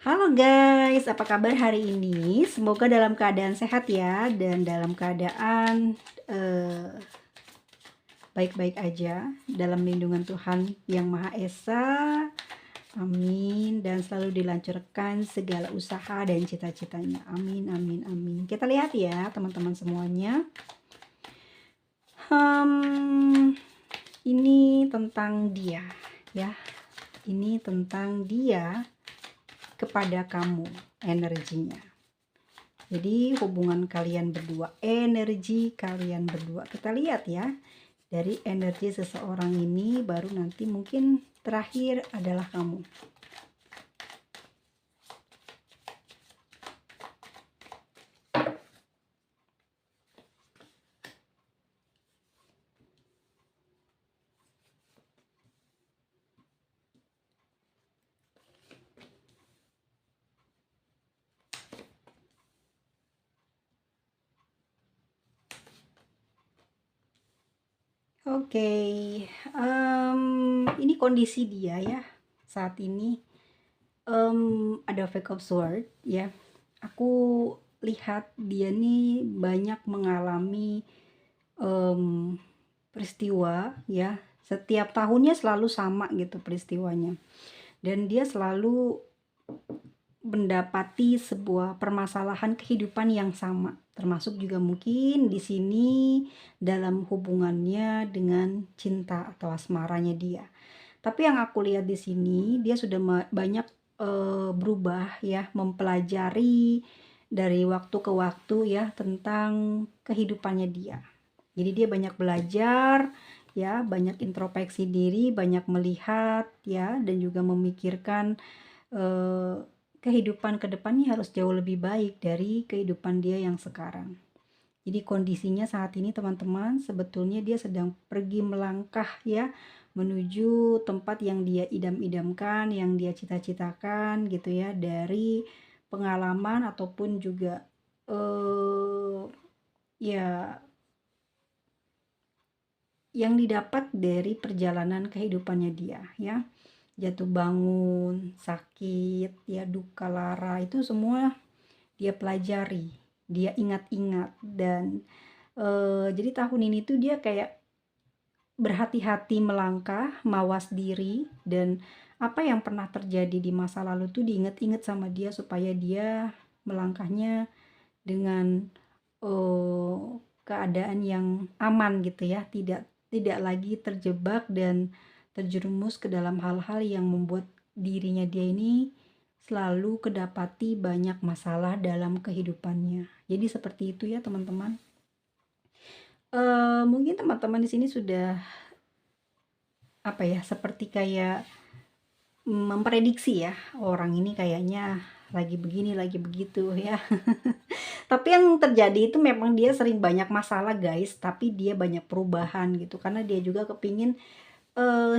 Halo guys, apa kabar hari ini? Semoga dalam keadaan sehat ya, dan dalam keadaan baik-baik aja dalam lindungan Tuhan Yang Maha Esa. Amin. Dan selalu dilancarkan segala usaha dan cita-citanya. Amin, amin, amin. Kita lihat ya teman-teman semuanya. Ini tentang dia ya. Ini tentang dia kepada kamu, energinya. Jadi hubungan kalian berdua, energi kalian berdua. Kita lihat ya, dari energi seseorang ini baru nanti mungkin terakhir adalah kamu. Oke, ini kondisi dia ya saat ini. Ada Five of Swords ya. Aku lihat dia nih banyak mengalami peristiwa ya. Setiap tahunnya selalu sama gitu peristiwanya. Dan dia selalu mendapati sebuah permasalahan kehidupan yang sama, termasuk juga mungkin di sini dalam hubungannya dengan cinta atau asmaranya dia. Tapi yang aku lihat di sini dia sudah banyak berubah ya, mempelajari dari waktu ke waktu ya tentang kehidupannya dia. Jadi dia banyak belajar ya, banyak introspeksi diri, banyak melihat ya, dan juga memikirkan kehidupan kedepannya harus jauh lebih baik dari kehidupan dia yang sekarang. Jadi kondisinya saat ini teman-teman, sebetulnya dia sedang pergi melangkah ya, menuju tempat yang dia idam-idamkan, yang dia cita-citakan gitu ya, dari pengalaman ataupun juga ya yang didapat dari perjalanan kehidupannya dia ya. Jatuh bangun, sakit, ya duka lara, itu semua dia pelajari, dia ingat-ingat. Dan jadi tahun ini tuh dia kayak berhati-hati melangkah, mawas diri, dan apa yang pernah terjadi di masa lalu tuh diingat-ingat sama dia supaya dia melangkahnya dengan keadaan yang aman gitu ya, tidak lagi terjebak dan terjerumus ke dalam hal-hal yang membuat dirinya dia ini selalu kedapati banyak masalah dalam kehidupannya. Jadi seperti itu ya teman-teman. Mungkin teman-teman di sini sudah apa ya, seperti kayak memprediksi ya, orang ini kayaknya lagi begini, lagi begitu ya. Tapi yang terjadi itu memang dia sering banyak masalah guys, tapi dia banyak perubahan gitu, karena dia juga kepingin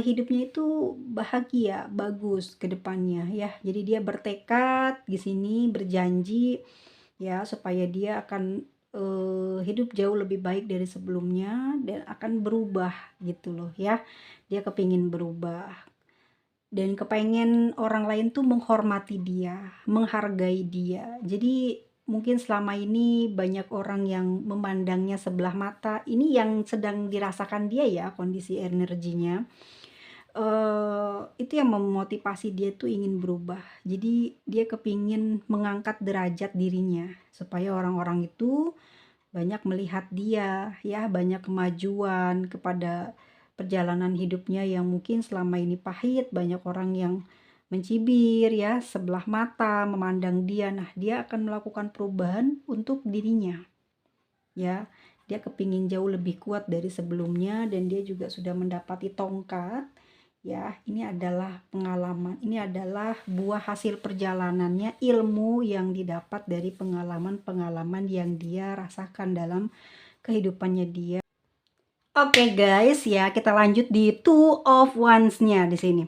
hidupnya itu bahagia, bagus ke depannya ya. Jadi dia bertekad di sini, berjanji ya supaya dia akan hidup jauh lebih baik dari sebelumnya dan akan berubah gitu loh ya. Dia kepingin berubah dan kepengen orang lain tuh menghormati dia, menghargai dia. Jadi mungkin selama ini banyak orang yang memandangnya sebelah mata. Ini yang sedang dirasakan dia ya, kondisi energinya. Itu yang memotivasi dia tuh ingin berubah. Jadi dia kepingin mengangkat derajat dirinya supaya orang-orang itu banyak melihat dia ya, banyak kemajuan kepada perjalanan hidupnya yang mungkin selama ini pahit. Banyak orang yang mencibir ya, sebelah mata memandang dia. Nah, dia akan melakukan perubahan untuk dirinya ya. Dia kepingin jauh lebih kuat dari sebelumnya, dan dia juga sudah mendapati tongkat ya. Ini adalah pengalaman, ini adalah buah hasil perjalanannya, ilmu yang didapat dari pengalaman-pengalaman yang dia rasakan dalam kehidupannya dia. Oke guys ya, kita lanjut di Two of Wands-nya di sini.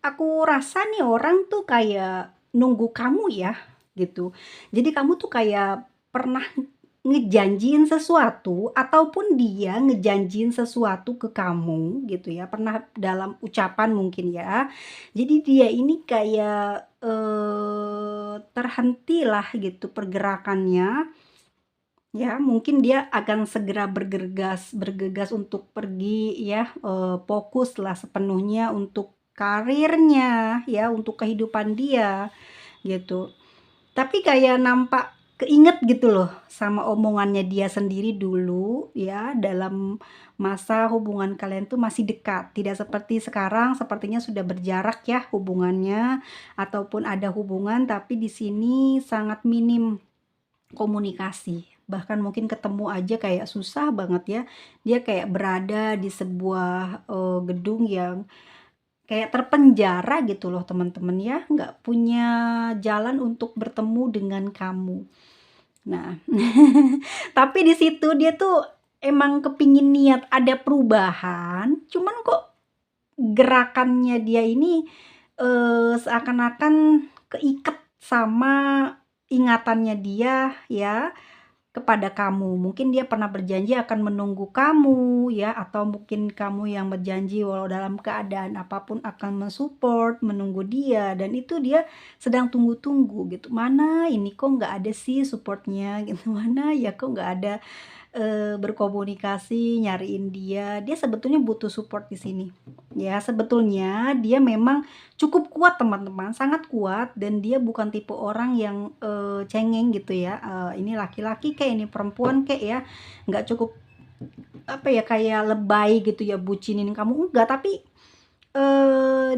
Aku rasa nih orang tuh kayak nunggu kamu ya gitu. Jadi kamu tuh kayak pernah ngejanjiin sesuatu ataupun dia ngejanjiin sesuatu ke kamu gitu ya, pernah dalam ucapan mungkin ya. Jadi dia ini kayak, terhentilah gitu pergerakannya, ya mungkin dia akan segera bergegas untuk pergi ya, fokuslah sepenuhnya untuk karirnya ya, untuk kehidupan dia gitu. Tapi kayak nampak keinget gitu loh sama omongannya dia sendiri dulu ya, dalam masa hubungan kalian tuh masih dekat, tidak seperti sekarang sepertinya sudah berjarak ya hubungannya, ataupun ada hubungan tapi di sini sangat minim komunikasi. Bahkan mungkin ketemu aja kayak susah banget ya. Dia kayak berada di sebuah, gedung yang kayak terpenjara gitu loh teman-teman ya, nggak punya jalan untuk bertemu dengan kamu. Nah, tapi di situ dia tuh emang kepingin niat ada perubahan, cuman kok gerakannya dia ini, seakan-akan keiket sama ingatannya dia ya, kepada kamu. Mungkin dia pernah berjanji akan menunggu kamu ya, atau mungkin kamu yang berjanji walau dalam keadaan apapun akan mensupport, menunggu dia, dan itu dia sedang tunggu-tunggu gitu. Mana ini kok nggak ada sih supportnya gitu, mana ya kok nggak ada berkomunikasi, nyariin dia. Dia sebetulnya butuh support di sini. Ya, sebetulnya dia memang cukup kuat teman-teman, sangat kuat, dan dia bukan tipe orang yang cengeng gitu ya. Ini laki-laki kayak ini perempuan kayak ya, nggak cukup apa ya kayak lebay gitu ya bucinin kamu enggak, tapi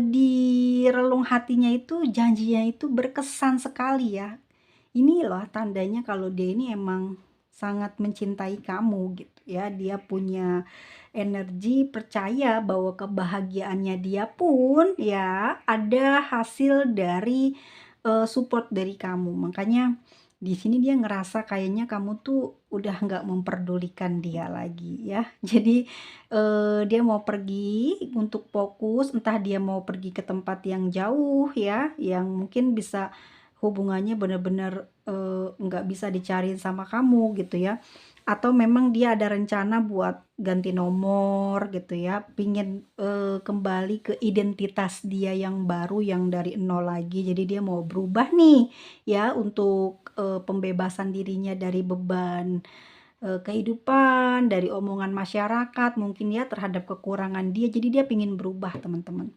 di relung hatinya itu janjinya itu berkesan sekali ya. Ini loh tandanya kalau dia ini emang sangat mencintai kamu gitu ya. Dia punya energi percaya bahwa kebahagiaannya dia pun ya ada hasil dari support dari kamu. Makanya di sini dia ngerasa kayaknya kamu tuh udah nggak memperdulikan dia lagi ya. Jadi dia mau pergi untuk fokus, entah dia mau pergi ke tempat yang jauh ya, yang mungkin bisa hubungannya benar-benar nggak bisa dicariin sama kamu gitu ya, atau memang dia ada rencana buat ganti nomor gitu ya, pingin kembali ke identitas dia yang baru yang dari nol lagi. Jadi dia mau berubah nih ya untuk pembebasan dirinya dari beban kehidupan, dari omongan masyarakat mungkin ya terhadap kekurangan dia. Jadi dia pingin berubah teman-teman.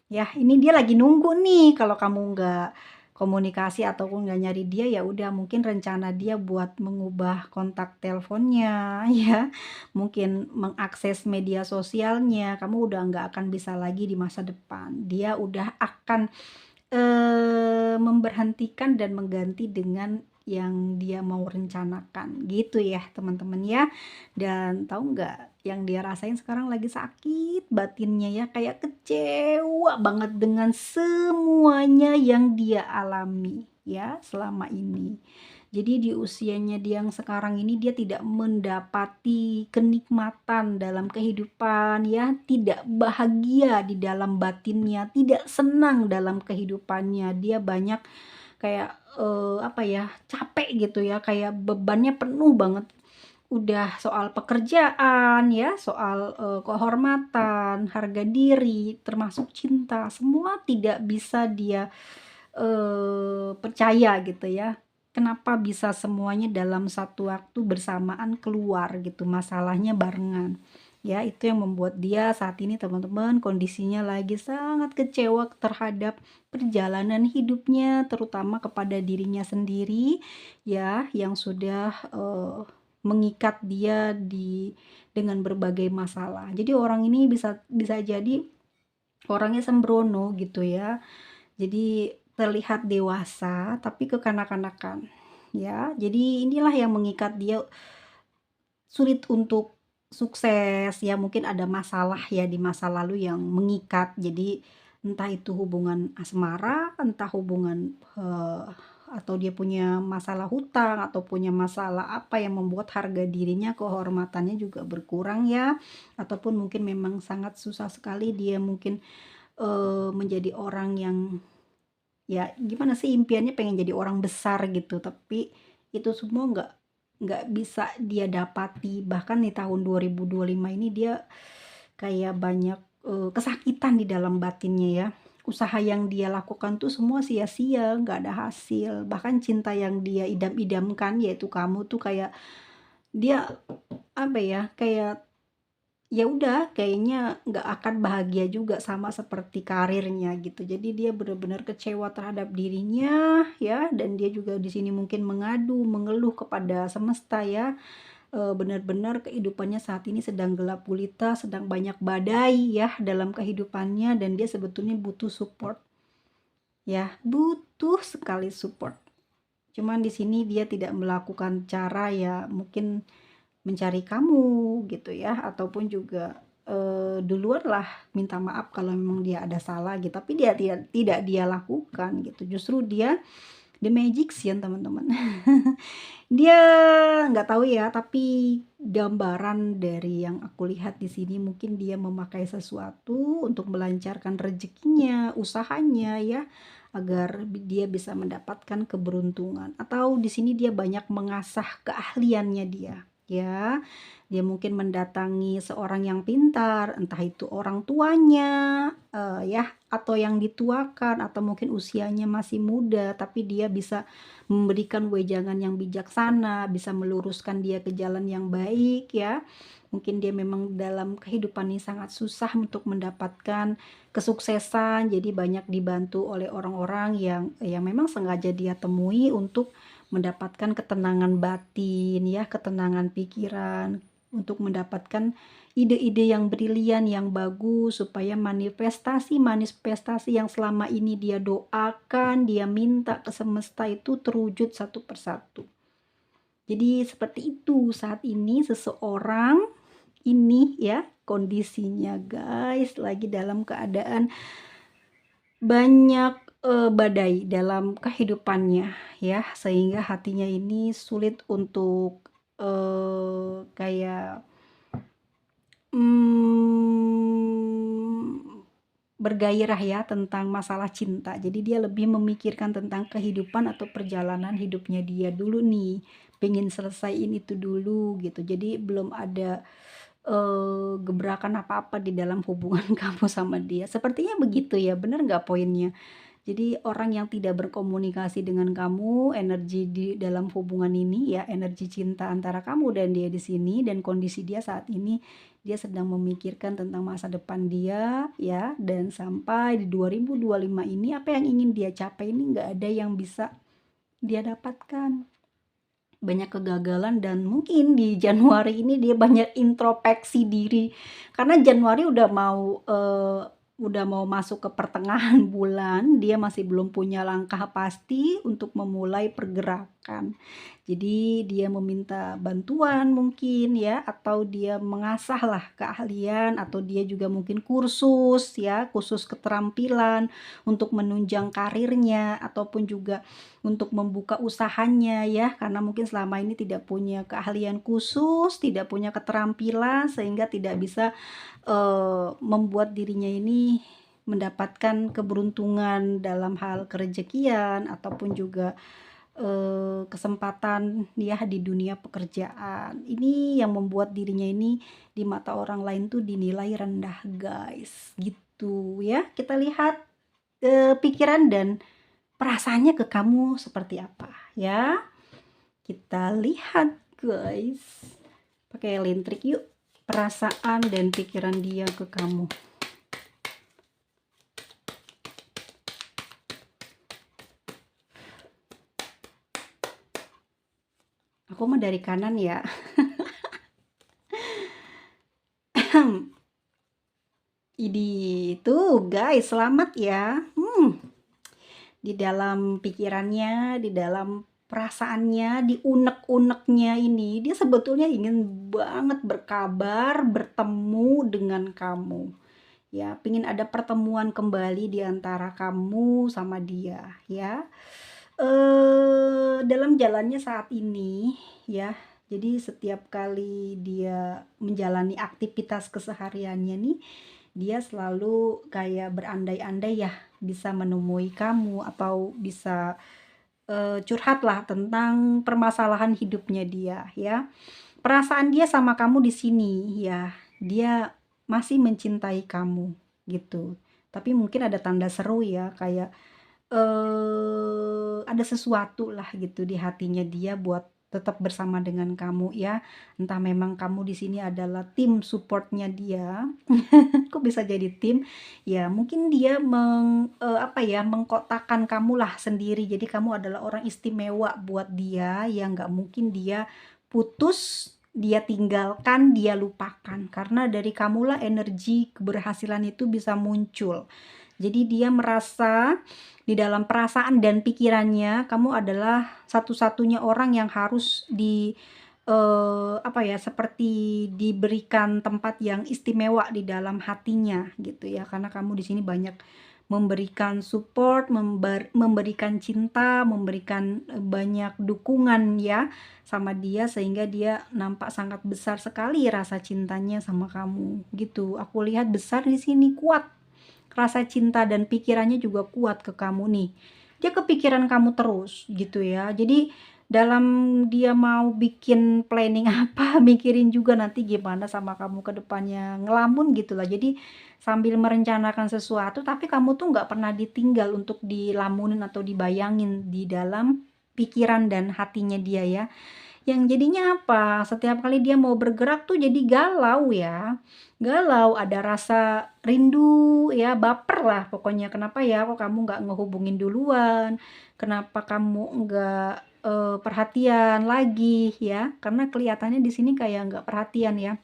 Ya, ini dia lagi nunggu nih kalau kamu nggak komunikasi ataupun nggak nyari dia, ya udah mungkin rencana dia buat mengubah kontak teleponnya ya, mungkin mengakses media sosialnya, kamu udah nggak akan bisa lagi di masa depan. Dia udah akan memberhentikan dan mengganti dengan yang dia mau rencanakan gitu ya teman-teman ya. Dan tahu nggak yang dia rasain sekarang lagi sakit batinnya ya, kayak kecewa banget dengan semuanya yang dia alami ya selama ini. Jadi di usianya dia yang sekarang ini dia tidak mendapati kenikmatan dalam kehidupan ya, tidak bahagia di dalam batinnya, tidak senang dalam kehidupannya. Dia banyak kayak apa ya, capek gitu ya, kayak bebannya penuh banget. Udah soal pekerjaan ya, soal kehormatan, harga diri, termasuk cinta, semua tidak bisa dia percaya gitu ya. Kenapa bisa semuanya dalam satu waktu bersamaan keluar gitu, masalahnya barengan. Ya, itu yang membuat dia saat ini teman-teman kondisinya lagi sangat kecewa terhadap perjalanan hidupnya, terutama kepada dirinya sendiri ya, yang sudah mengikat dia dengan berbagai masalah. Jadi orang ini bisa bisa jadi orangnya sembrono gitu ya. Jadi terlihat dewasa tapi kekanak-kanakan ya. Jadi inilah yang mengikat dia sulit untuk sukses ya, mungkin ada masalah ya di masa lalu yang mengikat. Jadi entah itu hubungan asmara, entah hubungan atau dia punya masalah hutang atau punya masalah apa yang membuat harga dirinya, kehormatannya juga berkurang ya. Ataupun mungkin memang sangat susah sekali dia mungkin menjadi orang yang ya gimana sih impiannya pengen jadi orang besar gitu, tapi itu semua nggak bisa dia dapati. Bahkan di tahun 2025 ini dia kayak banyak kesakitan di dalam batinnya ya. Usaha yang dia lakukan tuh semua sia-sia, nggak ada hasil. Bahkan cinta yang dia idam-idamkan yaitu kamu tuh kayak dia apa ya, kayak ya udah kayaknya nggak akan bahagia juga sama seperti karirnya gitu. Jadi dia benar-benar kecewa terhadap dirinya ya, dan dia juga di sini mungkin mengadu, mengeluh kepada semesta ya. Benar-benar kehidupannya saat ini sedang gelap gulita, sedang banyak badai ya dalam kehidupannya, dan dia sebetulnya butuh support ya, butuh sekali support. Cuman di sini dia tidak melakukan cara ya mungkin mencari kamu gitu ya, ataupun juga duluan lah minta maaf kalau memang dia ada salah gitu, tapi dia tidak dia lakukan gitu. Justru dia the magician teman-teman. Dia nggak tahu ya, tapi gambaran dari yang aku lihat di sini mungkin dia memakai sesuatu untuk melancarkan rezekinya, usahanya ya, agar dia bisa mendapatkan keberuntungan. Atau di sini dia banyak mengasah keahliannya dia, ya. Dia mungkin mendatangi seorang yang pintar, entah itu orang tuanya, ya, atau yang dituakan, atau mungkin usianya masih muda, tapi dia bisa memberikan wejangan yang bijaksana, bisa meluruskan dia ke jalan yang baik ya. Mungkin dia memang dalam kehidupan ini sangat susah untuk mendapatkan kesuksesan, jadi banyak dibantu oleh orang-orang yang memang sengaja dia temui untuk mendapatkan ketenangan batin ya, ketenangan pikiran, untuk mendapatkan ide-ide yang brilian, yang bagus, supaya manifestasi-manifestasi yang selama ini dia doakan, dia minta ke semesta itu terwujud satu persatu. Jadi seperti itu saat ini seseorang ini ya, kondisinya guys lagi dalam keadaan banyak badai dalam kehidupannya ya, sehingga hatinya ini sulit untuk kayak bergairah ya tentang masalah cinta. Jadi dia lebih memikirkan tentang kehidupan atau perjalanan hidupnya dia dulu nih, pengen selesaiin itu dulu gitu. Jadi belum ada gebrakan apa-apa di dalam hubungan kamu sama dia. Sepertinya begitu ya, bener nggak poinnya? Jadi orang yang tidak berkomunikasi dengan kamu, energi di dalam hubungan ini ya, energi cinta antara kamu dan dia di sini, dan kondisi dia saat ini dia sedang memikirkan tentang masa depan dia ya, dan sampai di 2025 ini apa yang ingin dia capai ini nggak ada yang bisa dia dapatkan. Banyak kegagalan, dan mungkin di Januari ini dia banyak introspeksi diri karena Januari udah mau masuk ke pertengahan bulan, dia masih belum punya langkah pasti untuk memulai pergerakan. Jadi dia meminta bantuan mungkin ya, atau dia mengasah lah keahlian, atau dia juga mungkin kursus ya, kursus keterampilan untuk menunjang karirnya, ataupun juga untuk membuka usahanya ya, karena mungkin selama ini tidak punya keahlian khusus, tidak punya keterampilan, sehingga tidak bisa membuat dirinya ini mendapatkan keberuntungan dalam hal kerejekian, ataupun juga kesempatan ya di dunia pekerjaan. Ini yang membuat dirinya ini di mata orang lain tuh dinilai rendah guys, gitu ya. Kita lihat pikiran dan perasaannya ke kamu seperti apa ya. Kita lihat guys, pakai lintrik yuk, perasaan dan pikiran dia ke kamu. Aku mah dari kanan ya. Ini tuh guys, selamat ya. Di dalam pikirannya, di dalam perasaannya, di unek-uneknya ini, dia sebetulnya ingin banget berkabar, bertemu dengan kamu. Ya, pingin ada pertemuan kembali di antara kamu sama dia, ya. Dalam jalannya saat ini, ya, jadi setiap kali dia menjalani aktivitas kesehariannya nih, dia selalu kayak berandai-andai ya bisa menemui kamu, atau bisa curhatlah tentang permasalahan hidupnya dia ya. Perasaan dia sama kamu di sini ya, dia masih mencintai kamu gitu. Tapi mungkin ada tanda seru ya, kayak ada sesuatu lah gitu di hatinya dia buat tetap bersama dengan kamu ya. Entah memang kamu di sini adalah tim supportnya dia, kok bisa jadi tim? Ya mungkin dia apa ya, mengkotakkan kamulah sendiri. Jadi kamu adalah orang istimewa buat dia yang nggak mungkin dia putus, dia tinggalkan, dia lupakan. Karena dari kamulah energi keberhasilan itu bisa muncul. Jadi dia merasa di dalam perasaan dan pikirannya kamu adalah satu-satunya orang yang harus apa ya, seperti diberikan tempat yang istimewa di dalam hatinya gitu ya. Karena kamu di sini banyak memberikan support, memberikan cinta, memberikan banyak dukungan ya sama dia, sehingga dia nampak sangat besar sekali rasa cintanya sama kamu gitu. Aku lihat besar di sini, kuat. Rasa cinta dan pikirannya juga kuat ke kamu nih. Dia kepikiran kamu terus gitu ya. Jadi dalam dia mau bikin planning apa, mikirin juga nanti gimana sama kamu ke depannya, ngelamun gitulah. Jadi sambil merencanakan sesuatu, tapi kamu tuh nggak pernah ditinggal untuk dilamunin atau dibayangin di dalam pikiran dan hatinya dia ya. Yang jadinya apa, setiap kali dia mau bergerak tuh jadi galau ya, galau, ada rasa rindu ya, baper lah pokoknya. Kenapa ya kok kamu nggak ngehubungin duluan, kenapa kamu nggak perhatian lagi ya, karena kelihatannya di sini kayak nggak perhatian ya,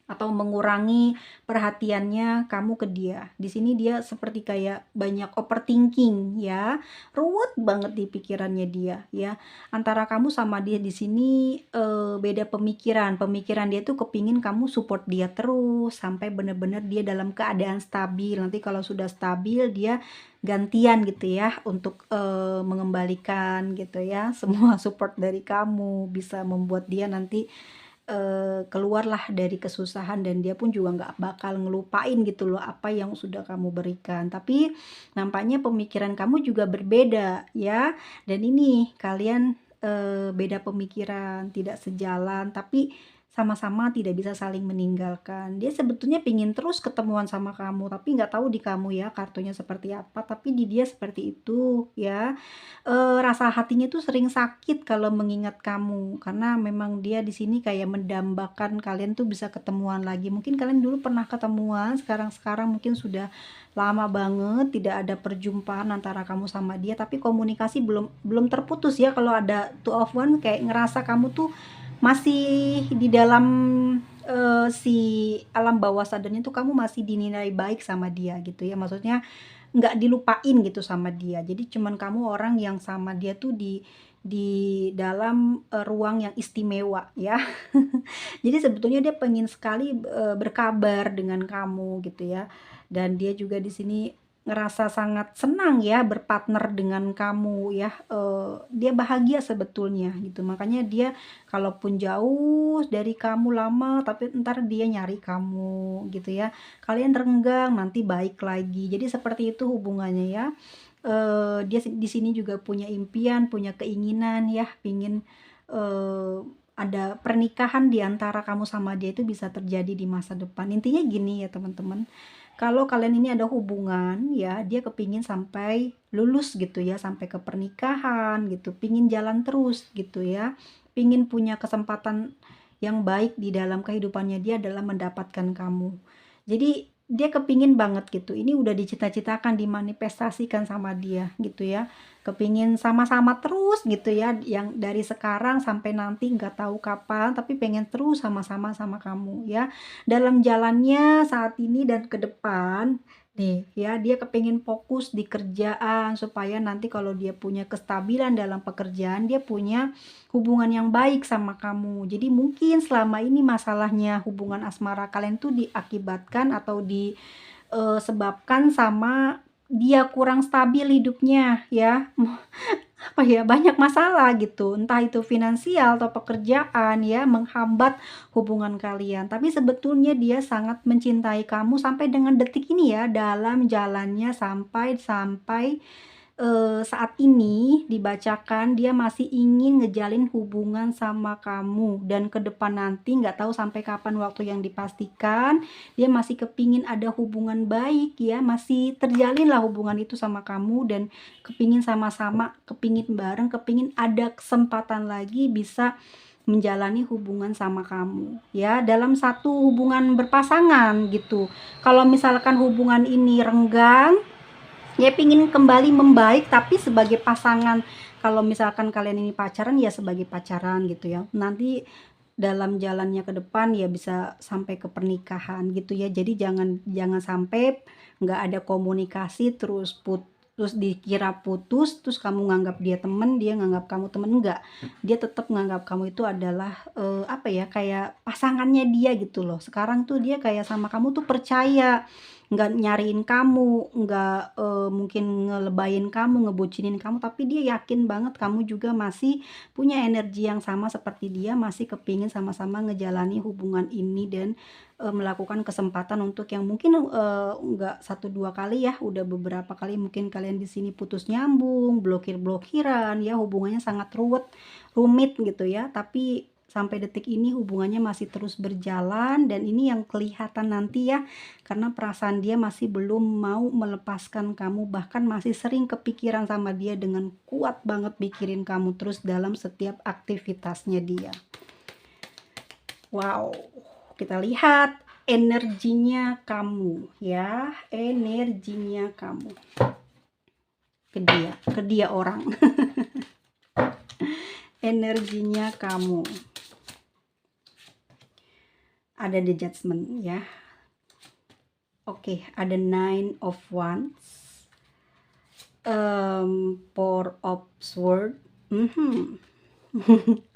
atau mengurangi perhatiannya kamu ke dia. Di sini dia seperti kayak banyak overthinking ya, ruwet banget di pikirannya dia ya. Antara kamu sama dia di sini beda pemikiran. Pemikiran dia tuh kepingin kamu support dia terus sampai bener-bener dia dalam keadaan stabil. Nanti kalau sudah stabil dia gantian gitu ya untuk mengembalikan gitu ya semua support dari kamu, bisa membuat dia nanti keluarlah dari kesusahan, dan dia pun juga nggak bakal ngelupain gitu loh apa yang sudah kamu berikan. Tapi nampaknya pemikiran kamu juga berbeda ya, dan ini kalian beda pemikiran, tidak sejalan, tapi sama-sama tidak bisa saling meninggalkan. Dia sebetulnya pingin terus ketemuan sama kamu, tapi nggak tahu di kamu ya kartunya seperti apa, tapi di dia seperti itu ya. Rasa hatinya tuh sering sakit kalau mengingat kamu, karena memang dia di sini kayak mendambakan kalian tuh bisa ketemuan lagi. Mungkin kalian dulu pernah ketemuan, sekarang mungkin sudah lama banget tidak ada perjumpaan antara kamu sama dia, tapi komunikasi belum belum terputus ya. Kalau ada two of one kayak ngerasa kamu tuh masih di dalam si alam bawah sadarnya tuh kamu masih dinilai baik sama dia gitu ya. Maksudnya nggak dilupain gitu sama dia. Jadi cuman kamu orang yang sama dia tuh di dalam ruang yang istimewa ya. Jadi sebetulnya dia pengen sekali berkabar dengan kamu gitu ya. Dan dia juga di sini ngerasa sangat senang ya berpartner dengan kamu ya. Dia bahagia sebetulnya gitu. Makanya dia kalaupun jauh dari kamu lama, tapi ntar dia nyari kamu gitu ya. Kalian renggang, nanti baik lagi. Jadi seperti itu hubungannya ya. Dia di sini juga punya impian, punya keinginan ya, pingin ada pernikahan di antara kamu sama dia itu bisa terjadi di masa depan. Intinya gini ya teman-teman, kalau kalian ini ada hubungan ya, dia kepingin sampai lulus gitu ya, sampai ke pernikahan gitu, pingin jalan terus gitu ya, pingin punya kesempatan yang baik di dalam kehidupannya dia adalah mendapatkan kamu. Jadi dia kepingin banget gitu, ini udah dicita-citakan, dimanifestasikan sama dia gitu ya, kepingin sama-sama terus gitu ya, yang dari sekarang sampai nanti nggak tahu kapan, tapi pengen terus sama-sama sama kamu ya, dalam jalannya saat ini dan ke depan nih ya. Dia kepingin fokus di kerjaan supaya nanti kalau dia punya kestabilan dalam pekerjaan, dia punya hubungan yang baik sama kamu. Jadi mungkin selama ini masalahnya hubungan asmara kalian tuh diakibatkan atau disebabkan sama dia kurang stabil hidupnya ya. Apa ya, banyak masalah gitu, entah itu finansial atau pekerjaan ya, menghambat hubungan kalian. Tapi sebetulnya dia sangat mencintai kamu sampai dengan detik ini ya, dalam jalannya sampai sampai saat ini dibacakan dia masih ingin ngejalin hubungan sama kamu, dan ke depan nanti nggak tahu sampai kapan waktu yang dipastikan, dia masih kepingin ada hubungan baik ya, masih terjalin lah hubungan itu sama kamu, dan kepingin sama-sama, kepingin bareng, kepingin ada kesempatan lagi bisa menjalani hubungan sama kamu ya, dalam satu hubungan berpasangan gitu. Kalau misalkan hubungan ini renggang, ya pingin kembali membaik tapi sebagai pasangan. Kalau misalkan kalian ini pacaran ya sebagai pacaran gitu ya, nanti dalam jalannya ke depan ya bisa sampai ke pernikahan gitu ya. Jadi jangan jangan sampai nggak ada komunikasi, terus dikira putus, terus kamu nganggap dia temen, dia nganggap kamu temen. Enggak, dia tetap nganggap kamu itu adalah apa ya, kayak pasangannya dia gitu loh. Sekarang tuh dia kayak sama kamu tuh percaya, nggak nyariin kamu, nggak mungkin ngelebayin kamu, ngebucinin kamu, tapi dia yakin banget kamu juga masih punya energi yang sama seperti dia, masih kepingin sama-sama ngejalani hubungan ini, dan melakukan kesempatan untuk yang mungkin nggak satu dua kali ya, udah beberapa kali mungkin kalian di sini putus nyambung, blokir-blokiran ya, hubungannya sangat rumit gitu ya, tapi sampai detik ini hubungannya masih terus berjalan, dan ini yang kelihatan nanti ya, karena perasaan dia masih belum mau melepaskan kamu, bahkan masih sering kepikiran sama dia, dengan kuat banget mikirin kamu terus dalam setiap aktivitasnya dia. Wow, kita lihat energinya kamu ya, energinya kamu ke dia orang. Energinya kamu ada the judgment ya. Oke, ada 9 of Wands, 4 of Swords,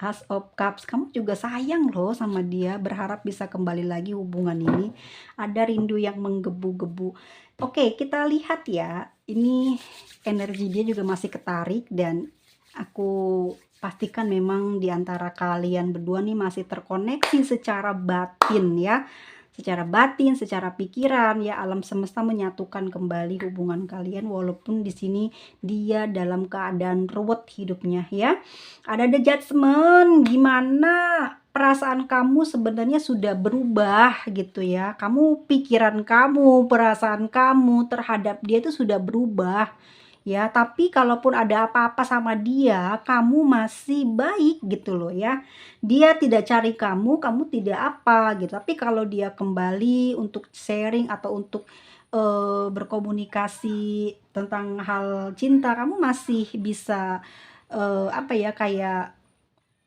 As of Cups. Kamu juga sayang loh sama dia, berharap bisa kembali lagi hubungan ini. Ada rindu yang menggebu-gebu. Oke, kita lihat ya. Ini energi dia juga masih ketarik, dan aku pastikan memang di antara kalian berdua nih masih terkoneksi secara batin ya. Secara batin, secara pikiran ya, alam semesta menyatukan kembali hubungan kalian, walaupun di sini dia dalam keadaan ruwet hidupnya ya. Ada the judgment, gimana perasaan kamu sebenarnya sudah berubah gitu ya. Pikiran kamu, perasaan kamu terhadap dia itu sudah berubah ya, tapi kalaupun ada apa-apa sama dia, kamu masih baik gitu loh ya. Dia tidak cari kamu, kamu tidak apa gitu. Tapi kalau dia kembali untuk sharing atau untuk berkomunikasi tentang hal cinta, kamu masih bisa apa ya, kayak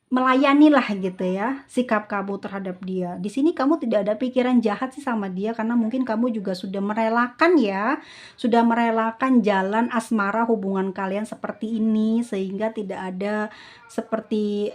melayani lah gitu ya, sikap kamu terhadap dia. Di sini kamu tidak ada pikiran jahat sih sama dia, karena mungkin kamu juga sudah merelakan ya, sudah merelakan jalan asmara hubungan kalian seperti ini, sehingga tidak ada seperti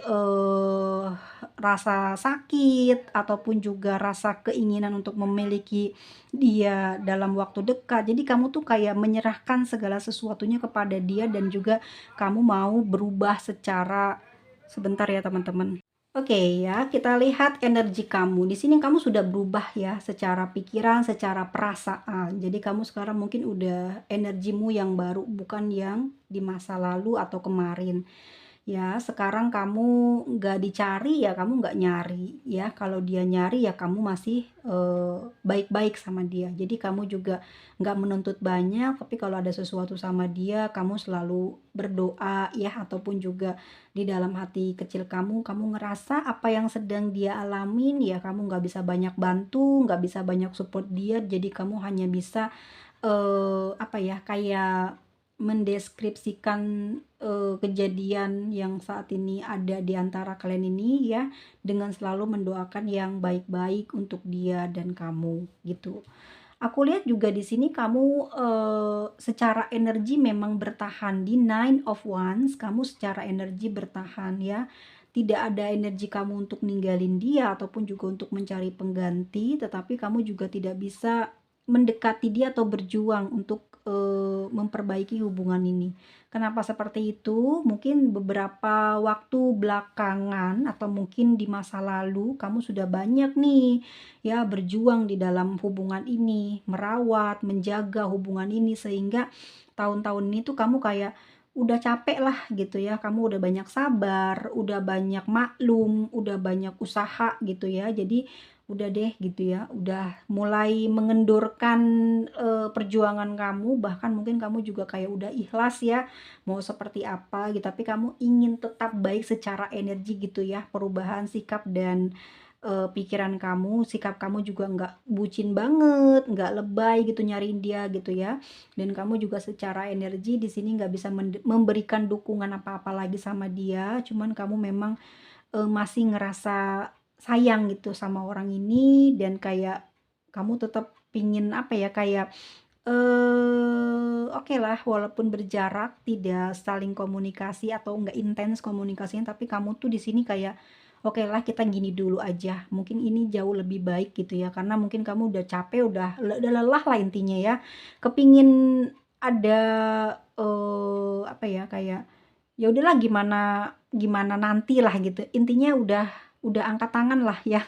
rasa sakit ataupun juga rasa keinginan untuk memiliki dia dalam waktu dekat. Jadi kamu tuh kayak menyerahkan segala sesuatunya kepada dia, dan juga kamu mau berubah secara sebentar ya teman-teman. Oke ya, kita lihat energi kamu. Di sini kamu sudah berubah ya, secara pikiran, secara perasaan. Jadi kamu sekarang mungkin udah energimu yang baru, bukan yang di masa lalu atau kemarin. Ya, sekarang kamu nggak dicari ya, kamu nggak nyari ya. Kalau dia nyari ya kamu masih baik-baik sama dia. Jadi kamu juga nggak menuntut banyak, tapi kalau ada sesuatu sama dia, kamu selalu berdoa ya, ataupun juga di dalam hati kecil kamu ngerasa apa yang sedang dia alamin ya, kamu nggak bisa banyak bantu, nggak bisa banyak support dia. Jadi kamu hanya bisa apa ya, kayak mendeskripsikan kejadian yang saat ini ada di antara kalian ini ya, dengan selalu mendoakan yang baik-baik untuk dia dan kamu gitu. Aku lihat juga di sini kamu secara energi memang bertahan di 9 of Wands, kamu secara energi bertahan ya. Tidak ada energi kamu untuk ninggalin dia ataupun juga untuk mencari pengganti, tetapi kamu juga tidak bisa mendekati dia atau berjuang untuk memperbaiki hubungan ini. Kenapa seperti itu? Mungkin beberapa waktu belakangan atau mungkin di masa lalu kamu sudah banyak nih ya berjuang di dalam hubungan ini, merawat, menjaga hubungan ini sehingga tahun-tahun ini tuh kamu kayak udah capek lah gitu ya, kamu udah banyak sabar, udah banyak maklum, udah banyak usaha gitu ya. Jadi udah deh gitu ya, udah mulai mengendurkan perjuangan kamu, bahkan mungkin kamu juga kayak udah ikhlas ya, mau seperti apa gitu, tapi kamu ingin tetap baik secara energi gitu ya, perubahan sikap dan pikiran kamu, sikap kamu juga nggak bucin banget, nggak lebay gitu nyariin dia gitu ya. Dan kamu juga secara energi di sini nggak bisa memberikan dukungan apa-apa lagi sama dia, cuman kamu memang masih ngerasa sayang gitu sama orang ini dan kayak kamu tetap pingin apa ya, kayak oke lah walaupun berjarak, tidak saling komunikasi atau nggak intens komunikasinya, tapi kamu tuh di sini kayak, oke lah kita gini dulu aja, mungkin ini jauh lebih baik gitu ya, karena mungkin kamu udah capek, udah lelah lah intinya ya. Kepingin ada, apa ya, kayak, ya udahlah gimana gimana nantilah gitu, intinya udah angkat tangan lah ya.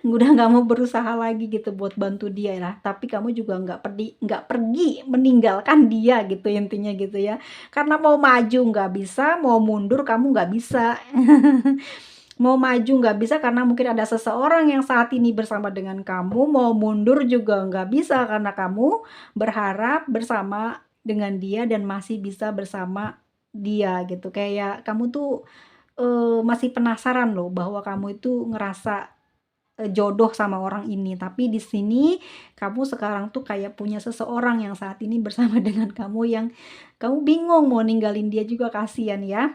Udah nggak mau berusaha lagi gitu buat bantu dia lah, tapi kamu juga nggak pergi meninggalkan dia gitu intinya gitu ya. Karena mau maju nggak bisa, mau mundur kamu nggak bisa. Mau maju nggak bisa karena mungkin ada seseorang yang saat ini bersama dengan kamu, mau mundur juga nggak bisa karena kamu berharap bersama dengan dia dan masih bisa bersama dia gitu. Kayak kamu tuh, masih penasaran loh bahwa kamu itu ngerasa jodoh sama orang ini, tapi di sini kamu sekarang tuh kayak punya seseorang yang saat ini bersama dengan kamu yang kamu bingung mau ninggalin dia juga, kasihan ya.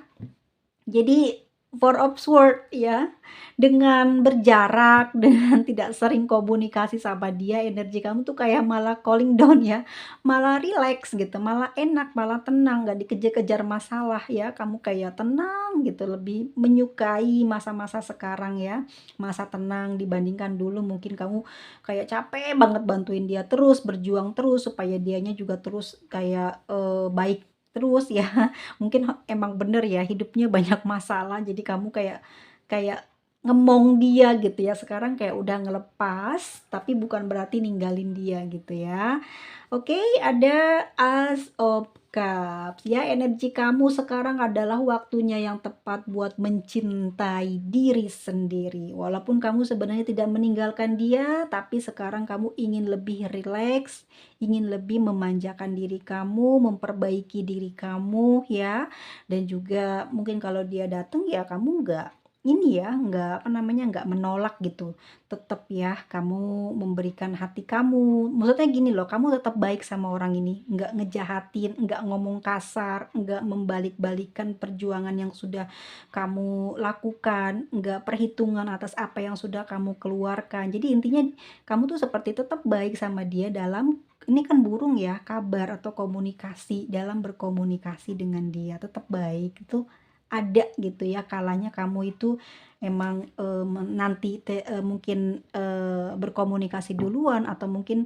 Jadi Four of Swords ya, dengan berjarak, dengan tidak sering komunikasi sama dia, energi kamu tuh kayak malah cooling down ya, malah relax gitu, malah enak, malah tenang, nggak dikejar-kejar masalah ya, kamu kayak tenang gitu, lebih menyukai masa-masa sekarang ya, masa tenang dibandingkan dulu mungkin kamu kayak capek banget bantuin dia terus, berjuang terus supaya dianya juga terus kayak, baik terus ya. Mungkin emang bener ya hidupnya banyak masalah jadi kamu kayak kayak ngemong dia gitu ya, sekarang kayak udah ngelepas tapi bukan berarti ninggalin dia gitu ya. Oke, ada Ace of Cups ya, energi kamu sekarang adalah waktunya yang tepat buat mencintai diri sendiri. Walaupun kamu sebenarnya tidak meninggalkan dia, tapi sekarang kamu ingin lebih rileks, ingin lebih memanjakan diri kamu, memperbaiki diri kamu ya. Dan juga mungkin kalau dia datang ya kamu nggak ini ya, nggak apa namanya, nggak menolak gitu. Tetap ya kamu memberikan hati kamu, maksudnya gini loh, kamu tetap baik sama orang ini, nggak ngejahatin, nggak ngomong kasar, nggak membalik-balikan perjuangan yang sudah kamu lakukan, nggak perhitungan atas apa yang sudah kamu keluarkan. Jadi intinya kamu tuh seperti tetap baik sama dia dalam ini kan burung ya, kabar atau komunikasi, dalam berkomunikasi dengan dia tetap baik, itu ada gitu ya kalanya kamu itu emang, nanti mungkin, berkomunikasi duluan atau mungkin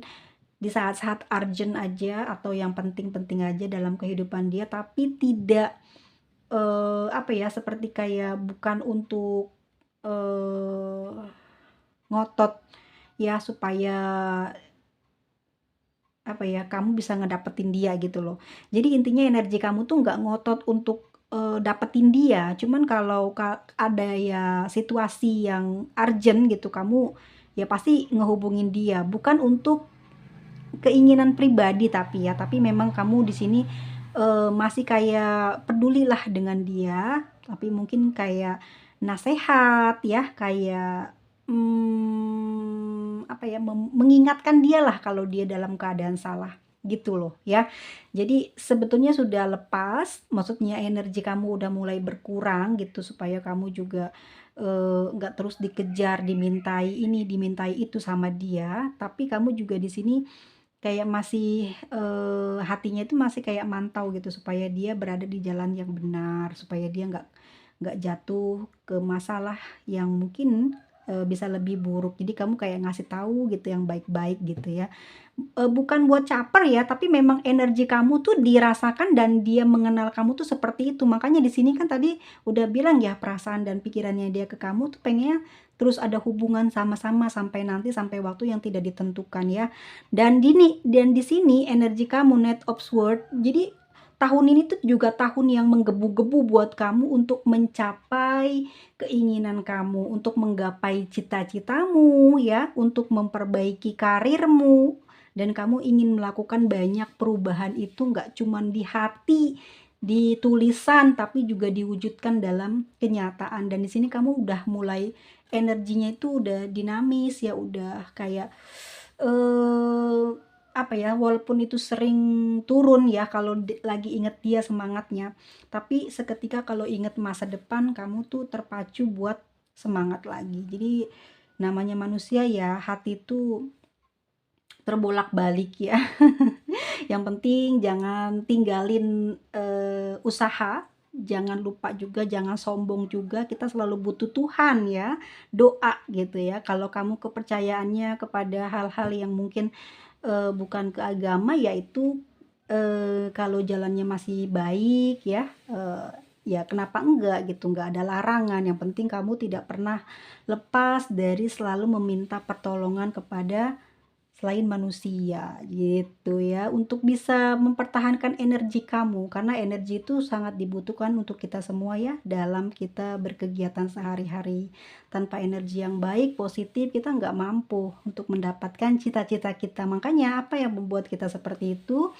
di saat-saat urgent aja atau yang penting-penting aja dalam kehidupan dia, tapi tidak, apa ya, seperti kayak bukan untuk, eee, ngotot ya supaya, apa ya, kamu bisa ngedapetin dia gitu loh. Jadi intinya energi kamu tuh nggak ngotot untuk, dapetin dia, cuman kalau ada ya situasi yang urgent gitu, kamu ya pasti ngehubungin dia, bukan untuk keinginan pribadi tapi memang kamu di sini, masih kayak pedulilah dengan dia, tapi mungkin kayak nasehat ya, kayak, apa ya, mengingatkan dialah kalau dia dalam keadaan salah, gitu loh ya. Jadi sebetulnya sudah lepas, maksudnya energi kamu udah mulai berkurang gitu supaya kamu juga, nggak terus dikejar, dimintai ini, dimintai itu sama dia, tapi kamu juga di sini kayak masih, hatinya itu masih kayak mantau gitu supaya dia berada di jalan yang benar, supaya dia nggak jatuh ke masalah yang mungkin bisa lebih buruk. Jadi kamu kayak ngasih tahu gitu yang baik-baik gitu ya. Bukan buat caper ya, tapi memang energi kamu tuh dirasakan dan dia mengenal kamu tuh seperti itu. Makanya di sini kan tadi udah bilang ya, perasaan dan pikirannya dia ke kamu tuh pengennya terus ada hubungan sama-sama sampai nanti, sampai waktu yang tidak ditentukan ya. Dan di sini energi kamu Knight of Swords. Jadi tahun ini tuh juga tahun yang menggebu-gebu buat kamu untuk mencapai keinginan kamu, untuk menggapai cita-citamu ya, untuk memperbaiki karirmu, dan kamu ingin melakukan banyak perubahan itu nggak cuma di hati, di tulisan, tapi juga diwujudkan dalam kenyataan. Dan di sini kamu udah mulai energinya itu udah dinamis ya, udah kayak eh apa ya, walaupun itu sering turun ya kalau lagi inget dia semangatnya, tapi seketika kalau inget masa depan kamu tuh terpacu buat semangat lagi. Jadi namanya manusia ya, hati tuh terbolak-balik ya. Yang penting jangan tinggalin usaha, jangan lupa juga, jangan sombong juga, kita selalu butuh Tuhan ya, doa gitu ya. Kalau kamu kepercayaannya kepada hal-hal yang mungkin bukan ke agama, yaitu kalau jalannya masih baik ya, ya kenapa enggak gitu, nggak ada larangan. Yang penting kamu tidak pernah lepas dari selalu meminta pertolongan kepada selain manusia gitu ya, untuk bisa mempertahankan energi kamu, karena energi itu sangat dibutuhkan untuk kita semua ya dalam kita berkegiatan sehari-hari. Tanpa energi yang baik positif kita nggak mampu untuk mendapatkan cita-cita kita. Makanya apa yang membuat kita seperti itu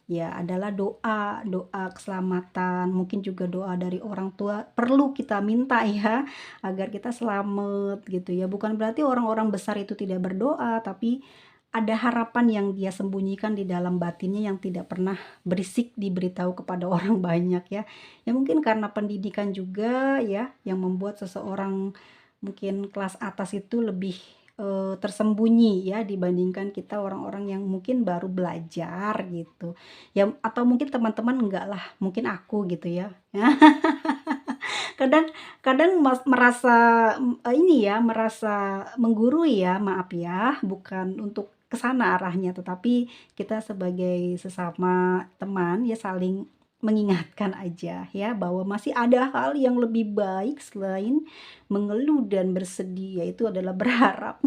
ya adalah doa, doa keselamatan, mungkin juga doa dari orang tua perlu kita minta ya, agar kita selamat gitu ya. Bukan berarti orang-orang besar itu tidak berdoa, tapi ada harapan yang dia sembunyikan di dalam batinnya yang tidak pernah berisik diberitahu kepada orang banyak ya. Ya mungkin karena pendidikan juga ya yang membuat seseorang mungkin kelas atas itu lebih tersembunyi ya dibandingkan kita orang-orang yang mungkin baru belajar gitu. Ya atau mungkin teman-teman enggak lah, mungkin aku gitu ya. Kadang kadang merasa ini ya, merasa menggurui ya, maaf ya, bukan untuk kesana arahnya, tetapi kita sebagai sesama teman ya saling mengingatkan aja ya, bahwa masih ada hal yang lebih baik selain mengeluh dan bersedih, yaitu adalah berharap.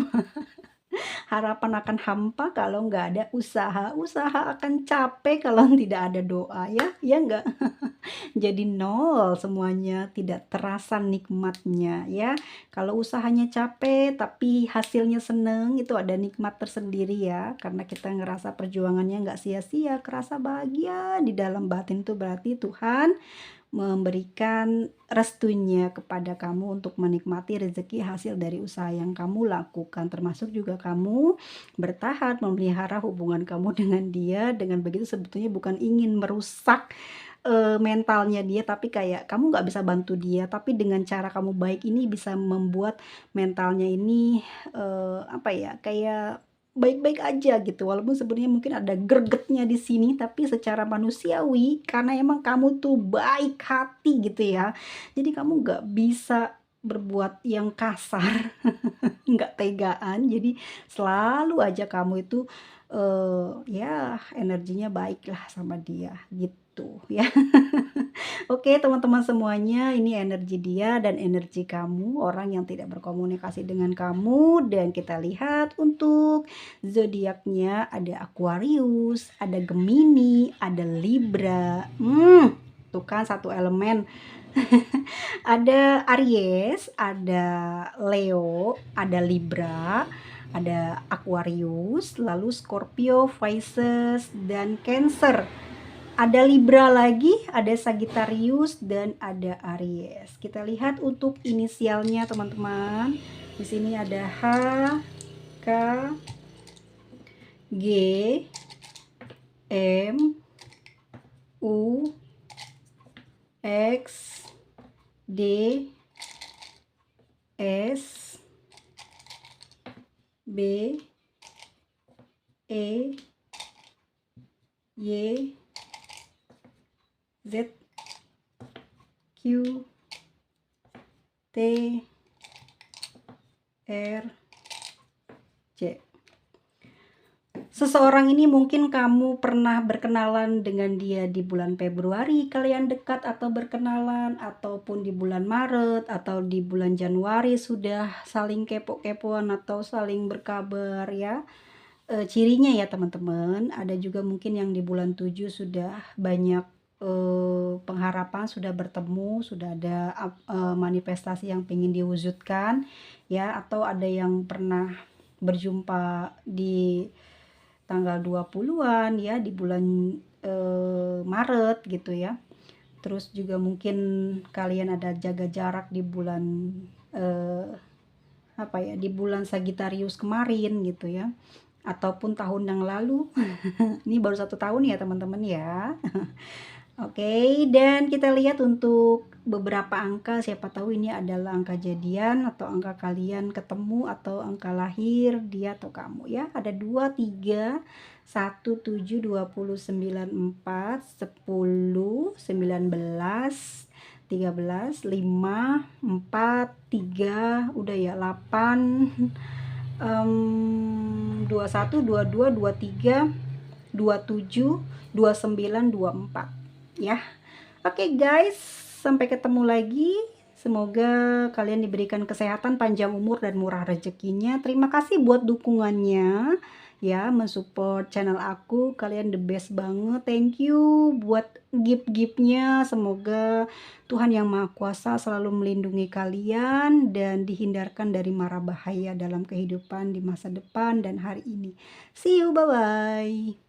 Harapan akan hampa kalau nggak ada usaha, usaha akan capek kalau tidak ada doa ya, ya nggak? Jadi nol semuanya, tidak terasa nikmatnya ya. Kalau usahanya capek tapi hasilnya seneng, itu ada nikmat tersendiri ya, karena kita ngerasa perjuangannya nggak sia-sia, kerasa bahagia di dalam batin. Tuh berarti Tuhan memberikan restunya kepada kamu untuk menikmati rezeki hasil dari usaha yang kamu lakukan, termasuk juga kamu bertahan memelihara hubungan kamu dengan dia. Dengan begitu sebetulnya bukan ingin merusak mentalnya dia, tapi kayak kamu nggak bisa bantu dia, tapi dengan cara kamu baik ini bisa membuat mentalnya ini apa ya, kayak baik-baik aja gitu, walaupun sebenarnya mungkin ada gregetnya di sini, tapi secara manusiawi karena emang kamu tuh baik hati gitu ya, jadi kamu nggak bisa berbuat yang kasar. Nggak tegaan, jadi selalu aja kamu itu ya energinya baiklah sama dia gitu ya. Oke teman-teman semuanya, ini energi dia dan energi kamu, orang yang tidak berkomunikasi dengan kamu. Dan kita lihat untuk zodiaknya ada Aquarius, ada Gemini, ada Libra. Tuh kan satu elemen. Ada Aries, ada Leo, ada Libra, ada Aquarius, lalu Scorpio, Pisces, dan Cancer. Ada Libra lagi, ada Sagittarius, dan ada Aries. Kita lihat untuk inisialnya teman-teman. Di sini ada H, K, G, M, U, X, D, S, B, E, Y, Z, Q, T, R C. Seseorang ini mungkin kamu pernah berkenalan dengan dia di bulan Februari, kalian dekat atau berkenalan, ataupun di bulan Maret atau di bulan Januari sudah saling kepo-kepoan atau saling berkabar ya. Cirinya ya teman-teman, ada juga mungkin yang di bulan 7 sudah banyak pengharapan, sudah bertemu, sudah ada manifestasi yang ingin diwujudkan ya, atau ada yang pernah berjumpa di tanggal 20-an ya, di bulan Maret gitu ya. Terus juga mungkin kalian ada jaga jarak di bulan di bulan Sagittarius kemarin gitu ya, ataupun tahun yang lalu. Ini baru 1 tahun ya teman-teman ya. Oke, dan kita lihat untuk beberapa angka, siapa tahu ini adalah angka jadian atau angka kalian ketemu atau angka lahir dia atau kamu ya. Ada 2, 3, 1, 7, 20, 9, 4, 10, 19, 13, 5, 4, 3, udah ya 8, 21, 22, 23, 27, 29, 24 ya. Oke guys, sampai ketemu lagi. Semoga kalian diberikan kesehatan, panjang umur, dan murah rezekinya. Terima kasih buat dukungannya ya, mensupport channel aku. Kalian the best banget. Thank you buat gift-giftnya. Semoga Tuhan Yang Maha Kuasa selalu melindungi kalian dan dihindarkan dari mara bahaya dalam kehidupan di masa depan dan hari ini. See you, bye-bye.